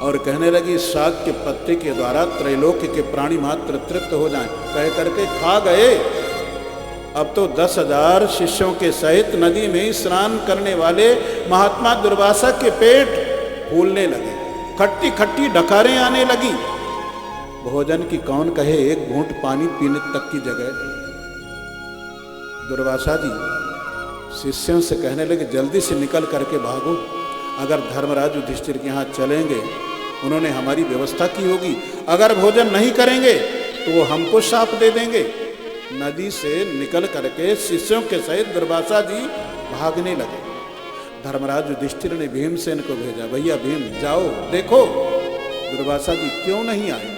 और कहने लगी शाक के पत्ते के द्वारा त्रैलोक्य के प्राणी मात्र तृप्त हो जाएं। कह करके खा गए। अब तो 10,000 शिष्यों के सहित नदी में स्नान करने वाले महात्मा दुर्वासा के पेट फूलने लगे, खट्टी खट्टी डकारें आने लगी। भोजन की कौन कहे, एक घूंट पानी पीने तक की जगह। दुर्वासा जी शिष्यों से कहने लगे जल्दी से निकल करके भागो, अगर धर्मराज युधिष्ठिर के यहाँ चलेंगे उन्होंने हमारी व्यवस्था की होगी, अगर भोजन नहीं करेंगे तो वो हमको शाप दे देंगे। नदी से निकल करके शिष्यों के सहित दुर्वासा जी भागने लगे। धर्मराज युधिष्ठिर ने भीमसेन को भेजा, भैया भीम जाओ देखो दुर्वासा जी क्यों नहीं आए।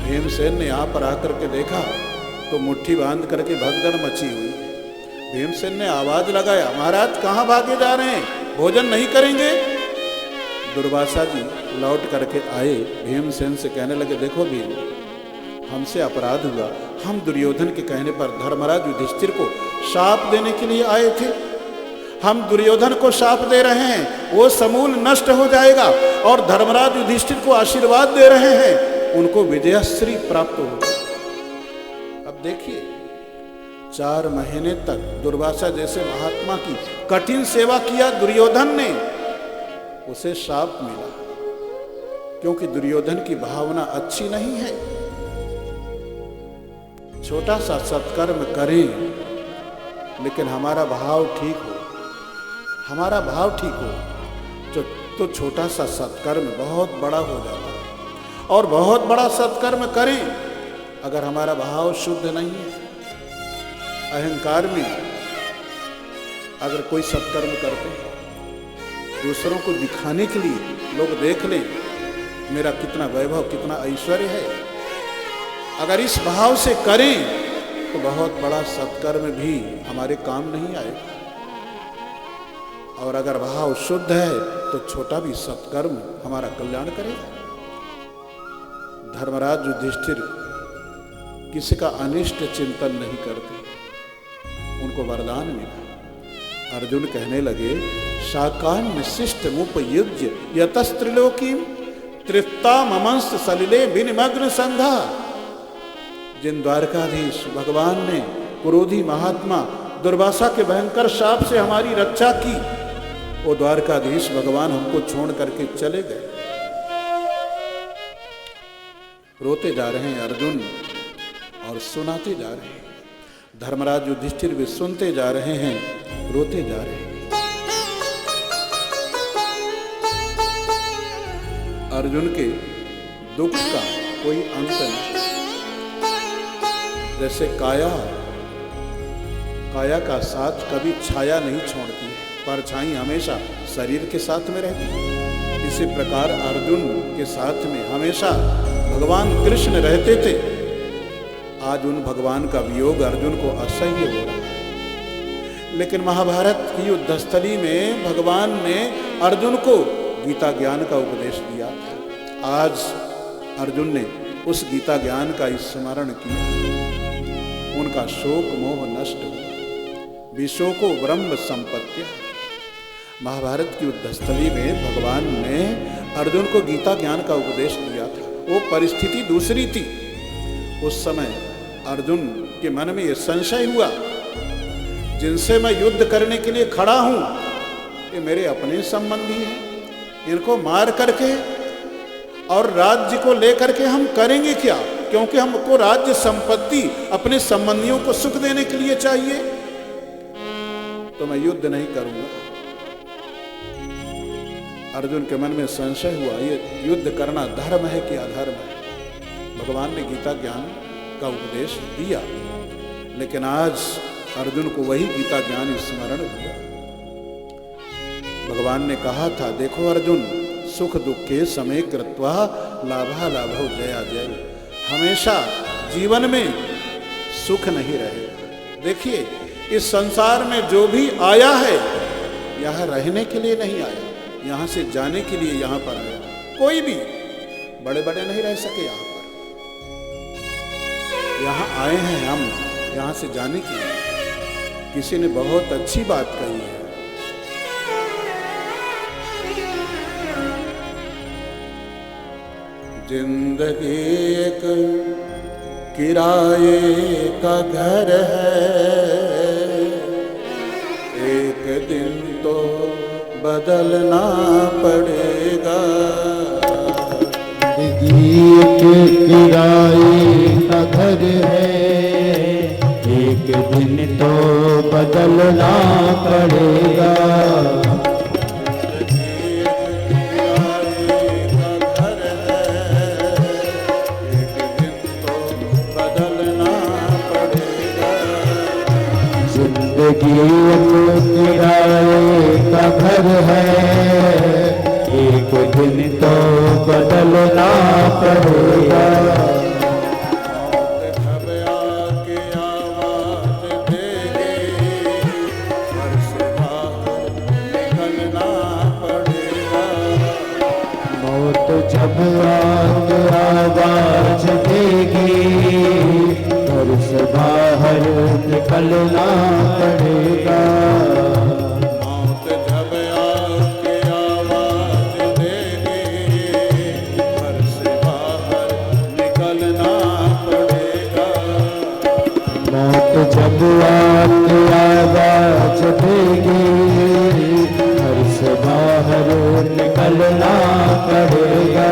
भीमसेन ने यहाँ पर आकर के देखा तो मुट्ठी बांध करके भगदड़ मची हुई। भीमसेन ने आवाज लगाया, महाराज कहाँ भागे जा रहे हैं, भोजन नहीं करेंगे। दुर्वासा जी लौट करके आए, भीमसेन से कहने लगे देखो भीम हमसे अपराध हुआ, हम दुर्योधन के कहने पर धर्मराज युधिष्ठिर को शाप देने के लिए आए थे, हम दुर्योधन को शाप दे रहे हैं, वो समूल नष्ट हो जाएगा, और धर्मराज युधिष्ठिर को आशीर्वाद दे रहे हैं, उनको विजयश्री प्राप्त होगी। अब देखिए 4 महीने तक दुर्वासा जैसे महात्मा की कठिन सेवा किया दुर्योधन ने, उसे शाप मिला क्योंकि दुर्योधन की भावना अच्छी नहीं है। छोटा सा सत्कर्म करें लेकिन हमारा भाव ठीक हो, हमारा भाव ठीक हो तो छोटा सा सत्कर्म बहुत बड़ा हो जाता है। और बहुत बड़ा सत्कर्म करें अगर हमारा भाव शुद्ध नहीं है, अहंकार में अगर कोई सत्कर्म करते हैं दूसरों को दिखाने के लिए, लोग देख लें मेरा कितना वैभव कितना ऐश्वर्य है, अगर इस भाव से करें तो बहुत बड़ा सत्कर्म भी हमारे काम नहीं आएगा। और अगर भाव शुद्ध है तो छोटा भी सत्कर्म हमारा कल्याण करेगा। धर्मराज युधिष्ठिर किसी का अनिष्ट चिंतन नहीं करते, उनको वरदान मिला। अर्जुन कहने लगे शाकान शिष्ट मुपयुज्य यतस्त्रिलोकीम तृप्ता ममंस सलिले विनिमग्न संधा। जिन द्वारकाधीश भगवान ने क्रोधी महात्मा दुर्वासा के भयंकर शाप से हमारी रक्षा की, वो द्वारकाधीश भगवान हमको छोड़ करके चले गए। रोते जा रहे हैं अर्जुन और सुनाते जा रहे हैं। धर्मराज युधिष्ठिर भी सुनते जा रहे हैं, रोते जा रहे हैं। अर्जुन के दुख का कोई अंत नहीं। जैसे काया का साथ कभी छाया नहीं छोड़ती, परछाई हमेशा शरीर के साथ में रहती है। इसी प्रकार अर्जुन के साथ में हमेशा भगवान कृष्ण रहते थे। आज उन भगवान का वियोग अर्जुन को असह्य हो रहा है। लेकिन महाभारत की युद्धस्थली में भगवान ने अर्जुन को गीता ज्ञान का उपदेश दिया था। आज अर्जुन ने उस गीता ज्ञान का स्मरण किया, उनका शोक मोह नष्ट हुआ। विशोको ब्रह्म संपत्ति। महाभारत की युद्धस्थली में भगवान ने अर्जुन को गीता ज्ञान का उपदेश दिया था। वो परिस्थिति दूसरी थी। उस समय अर्जुन के मन में यह संशय हुआ, जिनसे मैं युद्ध करने के लिए खड़ा हूं ये मेरे अपने संबंधी हैं, इनको मार करके और राज्य को लेकर के हम करेंगे क्या? क्योंकि हमको राज्य संपत्ति अपने संबंधियों को सुख देने के लिए चाहिए, तो मैं युद्ध नहीं करूंगा। अर्जुन के मन में संशय हुआ, ये युद्ध करना धर्म है कि अधर्म है। भगवान ने गीता ज्ञान का उपदेश दिया, लेकिन आज अर्जुन को वही गीता ज्ञान स्मरण हुआ। भगवान ने कहा था, देखो अर्जुन, सुख दुखे समय कृत्वा लाभा लाभो जया जय। हमेशा जीवन में सुख नहीं रहेगा। देखिए इस संसार में जो भी आया है यहाँ रहने के लिए नहीं आया, यहाँ से जाने के लिए यहाँ पर आया। कोई भी बड़े बड़े नहीं रह सके यहाँ पर, यहाँ आए हैं हम यहाँ से जाने के लिए। किसी ने बहुत अच्छी बात कही है, जिंदगी एक किराए का घर है, एक दिन तो बदलना पड़ेगा। जिंदगी एक किराए का घर है, एक दिन तो बदलना पड़ेगा। जिंदगी एक किराए का घर है, एक दिन तो बदलना पड़ेगा। मौत जब आके आवाज देगी, घर से बाहर निकलना पड़ेगा। मौत जब आके आवाज देगी, घर से बाहर निकलना पड़ेगा। मौत जब आके आवाज देगी, घर से बाहर निकलना पड़ेगा।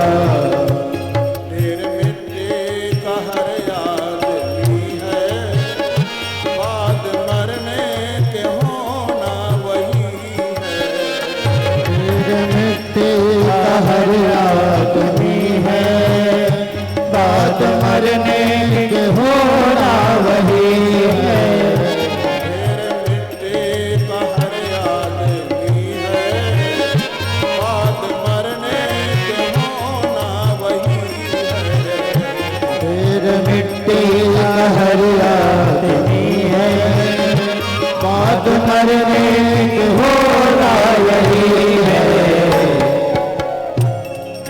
ढेर मिट्टी का हर आदमी है, बाद मरने के होना वही है। ढेर मिट्टी का हर आदमी है, बाद मरने के होना वही है। ढेर मिट्टी का हर आदमी है, बाद मरने के होना वही है। ढेर मिट्टी का हर आदमी है, बाद मरने के होना यही है।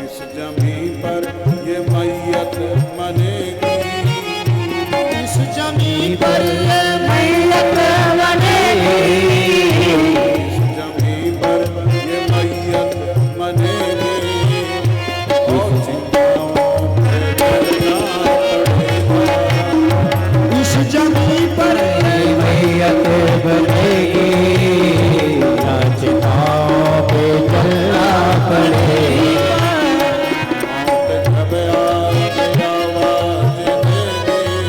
इस जमीन पर ये मैयत बनेगी, इस जमीन पर ये मैयत बनेगी, इस जमीन पर ये मैयत बनेगी। और चिंताओं में डरना पड़ेगा। इस जमीन पर ये मैयत बनेगी, चिताओं पे चलना पड़ेगा। मौत जब आके आवाज देगी, घर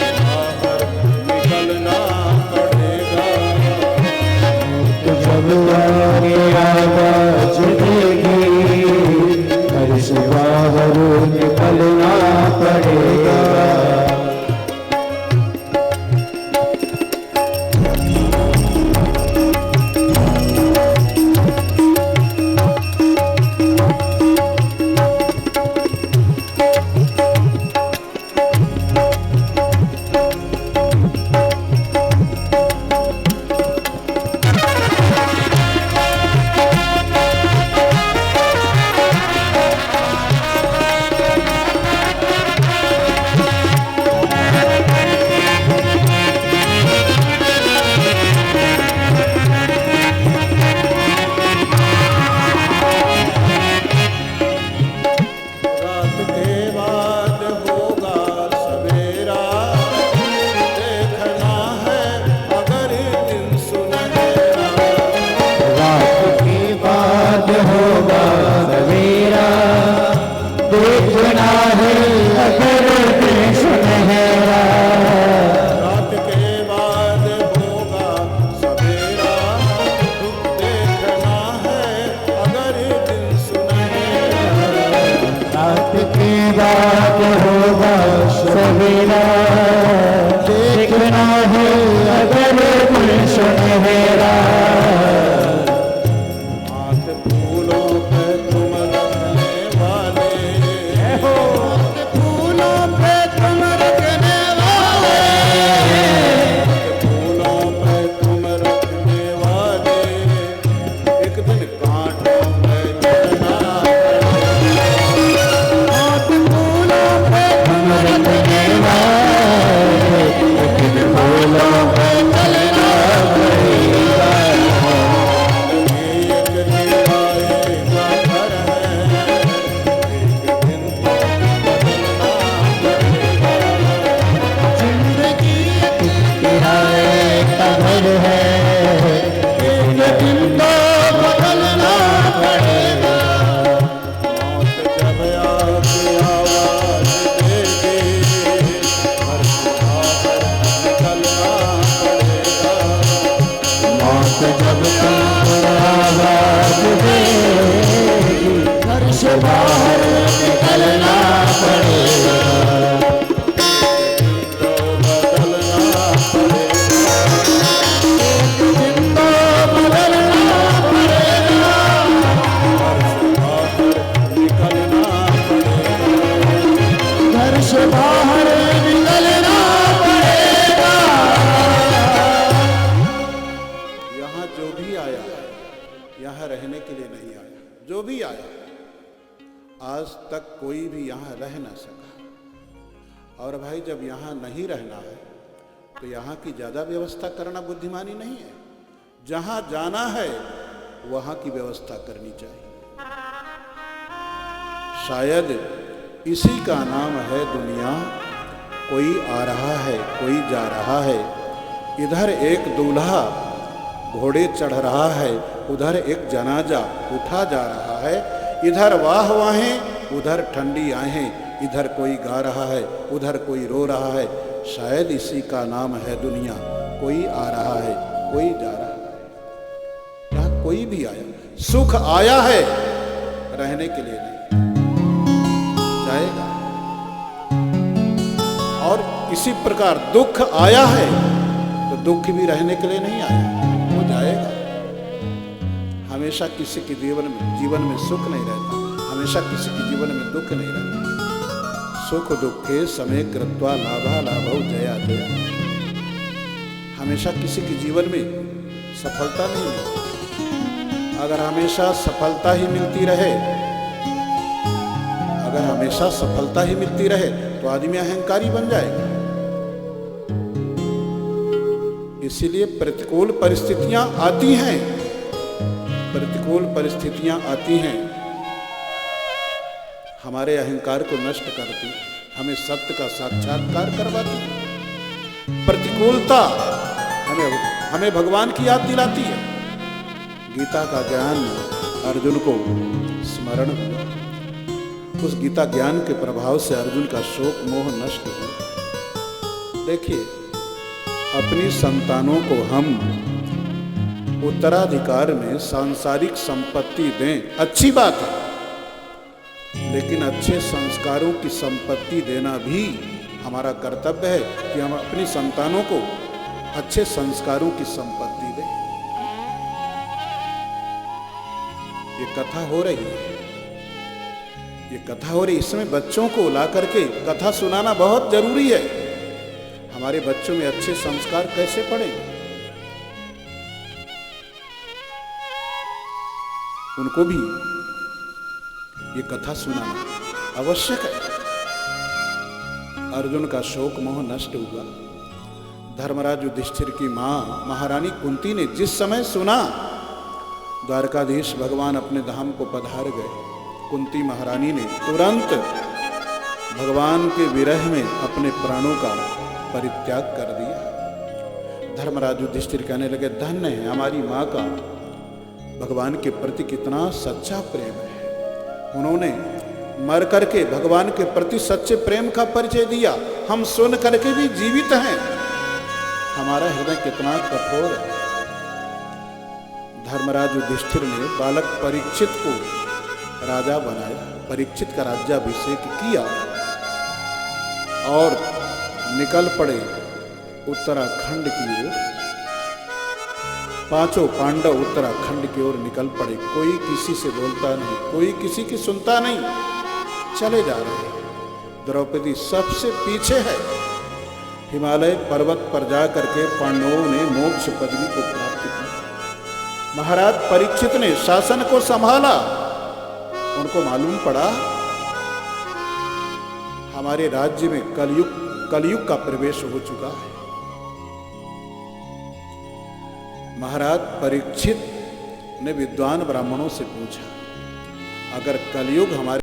से बाहर निकलना पड़ेगा। तो जब आगे आवाज देगी, घर से बाहर निकलना पड़ेगा। रात के बाद होगा सवेरा, देखना है अगर दिन सुनहरा। रात के बाद होगा सवेरा, देखना है अगर दिन सुनहरा। रात के बाद होगा सवेरा, देखना है अगर दिन सुनहरा। रात के बाद होगा सवेरा, देखना है अगर दिन सुनहरा। हाथ फूलों पे तुम रखने वाले, हाथ फूलों पे तुम रखने वाले, फूलों पे तुम रखने वाले, एक दिन कांटों में चढ़ना पड़ेगा। हाथ फूलों पे तुम रखने वाले, एक दिन फूलों पे चलना पड़ेगा। आज तक कोई भी यहाँ रह ना सका। और भाई जब यहाँ नहीं रहना है तो यहाँ की ज्यादा व्यवस्था करना बुद्धिमानी नहीं है। जहाँ जाना है वहाँ की व्यवस्था करनी चाहिए। शायद इसी का नाम है दुनिया। कोई आ रहा है, कोई जा रहा है। इधर एक दूल्हा घोड़े चढ़ रहा है, उधर एक जनाजा उठा जा रहा है। इधर वाह वाहें, उधर ठंडी आहें। इधर कोई गा रहा है, उधर कोई रो रहा है। शायद इसी का नाम है दुनिया। कोई आ रहा है, कोई जा रहा है। यहाँ कोई भी आया, सुख आया है, रहने के लिए नहीं, जाएगा। और इसी प्रकार दुख आया है तो दुख भी रहने के लिए नहीं आया, वो जाएगा। हमेशा किसी के जीवन में सुख नहीं रहता, हमेशा किसी के जीवन में दुख नहीं रहता। सुख दुखे समय कृत्वा लाभा लाभौ जया जया। हमेशा किसी के जीवन में सफलता नहीं मिलती। अगर हमेशा सफलता ही मिलती रहे, अगर हमेशा सफलता ही मिलती रहे तो आदमी अहंकारी बन जाएगा। इसीलिए प्रतिकूल परिस्थितियां आती हैं, प्रतिकूल परिस्थितियां आती हैं, हमारे अहंकार को नष्ट करती, हमें सत्य का साक्षात्कार करवाती। प्रतिकूलता हमें भगवान की याद दिलाती है। गीता का ज्ञान अर्जुन को स्मरण हुआ। उस गीता ज्ञान के प्रभाव से अर्जुन का शोक मोह नष्ट हुआ। देखिए, अपनी संतानों को हम उत्तराधिकार में सांसारिक संपत्ति दें, अच्छी बात है, लेकिन अच्छे संस्कारों की संपत्ति देना भी हमारा कर्तव्य है कि हम अपनी संतानों को अच्छे संस्कारों की संपत्ति दें। ये कथा हो रही है, ये कथा हो रही, इसमें बच्चों को ला करके कथा सुनाना बहुत जरूरी है। हमारे बच्चों में अच्छे संस्कार कैसे पड़ेंगे? उनको भी ये कथा सुनाना आवश्यक है। अर्जुन का शोक मोह नष्ट हुआ। धर्मराज युधिष्ठिर की मां महारानी कुंती ने जिस समय सुना द्वारकाधीश भगवान अपने धाम को पधार गए, कुंती महारानी ने तुरंत भगवान के विरह में अपने प्राणों का परित्याग कर दिया। धर्मराज युधिष्ठिर कहने लगे, धन्य है हमारी माँ का भगवान के प्रति कितना सच्चा प्रेम है। उन्होंने मर करके भगवान के प्रति सच्चे प्रेम का परिचय दिया। हम सुन करके भी जीवित हैं। हमारा हृदय कितना कठोर है। धर्मराज युधिष्ठिर ने बालक परीक्षित को राजा बनाया, परीक्षित का राज्याभिषेक किया और निकल पड़े उत्तराखंड की ओर। पांचों पांडव उत्तराखंड की ओर निकल पड़े। कोई किसी से बोलता नहीं, कोई किसी की सुनता नहीं, चले जा रहे हैं। द्रौपदी सबसे पीछे है। हिमालय पर्वत पर जा करके पांडवों ने मोक्ष पदवी को प्राप्त की। महाराज परीक्षित ने शासन को संभाला। उनको मालूम पड़ा हमारे राज्य में कलयुग का प्रवेश हो चुका है। महाराज परीक्षित ने विद्वान ब्राह्मणों से पूछा, अगर कलयुग हमारे